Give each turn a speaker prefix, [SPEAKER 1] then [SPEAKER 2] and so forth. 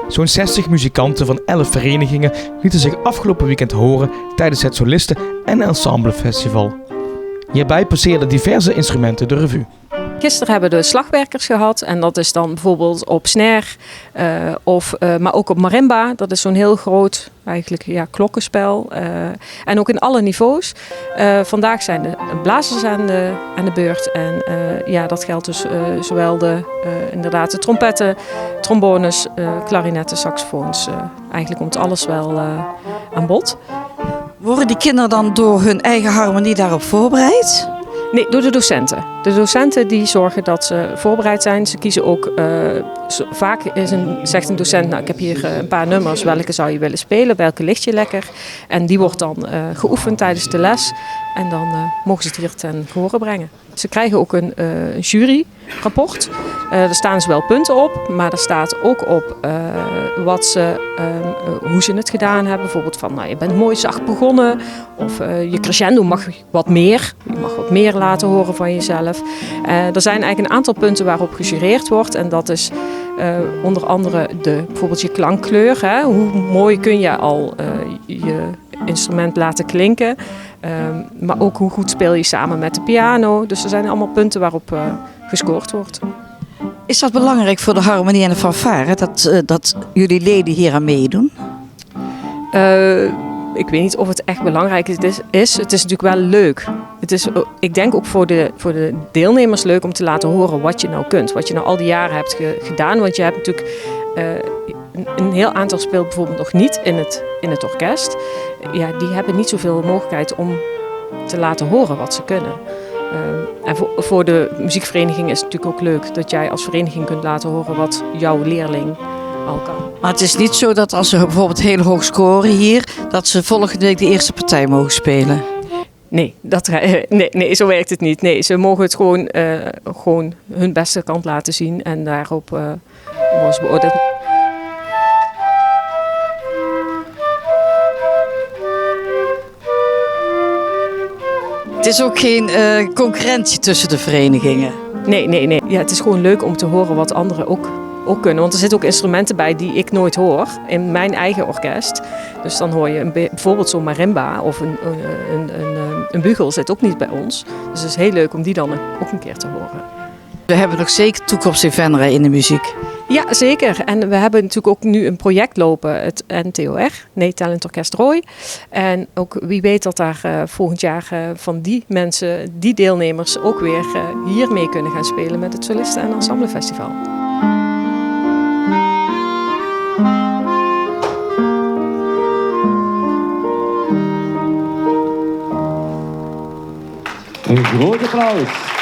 [SPEAKER 1] Zo'n 60 muzikanten van 11 verenigingen lieten zich afgelopen weekend horen tijdens het Solisten- en Ensemblefestival. Hierbij passeerden diverse instrumenten de revue.
[SPEAKER 2] Gisteren hebben we de slagwerkers gehad en dat is dan bijvoorbeeld op snare, maar ook op marimba. Dat is zo'n heel groot klokkenspel en ook in alle niveaus. Vandaag zijn de blazers aan de beurt en dat geldt dus zowel inderdaad de trompetten, trombones, klarinetten, saxofoons. Eigenlijk komt alles wel aan bod.
[SPEAKER 3] Worden die kinderen dan door hun eigen harmonie daarop voorbereid?
[SPEAKER 2] Nee, door de docenten. De docenten die zorgen dat ze voorbereid zijn. Ze kiezen ook, vaak zegt een docent, nou ik heb hier een paar nummers, welke zou je willen spelen, welke ligt je lekker? En die wordt dan geoefend tijdens de les en dan mogen ze het hier ten gehore brengen. Ze krijgen ook een juryrapport. Er staan zowel punten op, maar er staat ook op hoe ze het gedaan hebben. Bijvoorbeeld van, nou, je bent mooi zacht begonnen. Of je crescendo mag wat meer. Je mag wat meer laten horen van jezelf. Er zijn eigenlijk een aantal punten waarop gejureerd wordt. En dat is onder andere bijvoorbeeld je klankkleur. Hè? Hoe mooi kun je al je instrument laten klinken. Maar ook hoe goed speel je samen met de piano. Dus er zijn allemaal punten waarop gescoord wordt.
[SPEAKER 3] Is dat belangrijk voor de harmonie en de fanfare, dat jullie leden hier aan meedoen?
[SPEAKER 2] Ik weet niet of het echt belangrijk is. Het is natuurlijk wel leuk. Het is, ik denk ook voor de deelnemers leuk om te laten horen wat je nou kunt. Wat je nou al die jaren hebt gedaan. Want je hebt natuurlijk een heel aantal speelt bijvoorbeeld nog niet in het orkest. Ja, die hebben niet zoveel mogelijkheid om te laten horen wat ze kunnen. En voor de muziekvereniging is het natuurlijk ook leuk dat jij als vereniging kunt laten horen wat jouw leerling al kan.
[SPEAKER 3] Maar het is niet zo dat als ze bijvoorbeeld heel hoog scoren hier, dat ze volgende week de eerste partij mogen spelen?
[SPEAKER 2] Nee, nee, zo werkt het niet. Nee, ze mogen het gewoon hun beste kant laten zien en daarop worden ze beoordeeld.
[SPEAKER 3] Het is ook geen concurrentie tussen de verenigingen?
[SPEAKER 2] Nee. Ja, het is gewoon leuk om te horen wat anderen ook kunnen. Want er zitten ook instrumenten bij die ik nooit hoor in mijn eigen orkest. Dus dan hoor je bijvoorbeeld zo'n marimba of een bugel zit ook niet bij ons. Dus het is heel leuk om die dan ook een keer te horen.
[SPEAKER 3] We hebben nog zeker toekomst in Venray in de muziek.
[SPEAKER 2] Ja, zeker. En we hebben natuurlijk ook nu een project lopen, het NTOR, Nederlands Talent Orkest Rooi. En ook wie weet dat daar volgend jaar van die mensen, die deelnemers, ook weer hier mee kunnen gaan spelen met het Solisten- en Ensemblefestival.
[SPEAKER 4] Een groot applaus.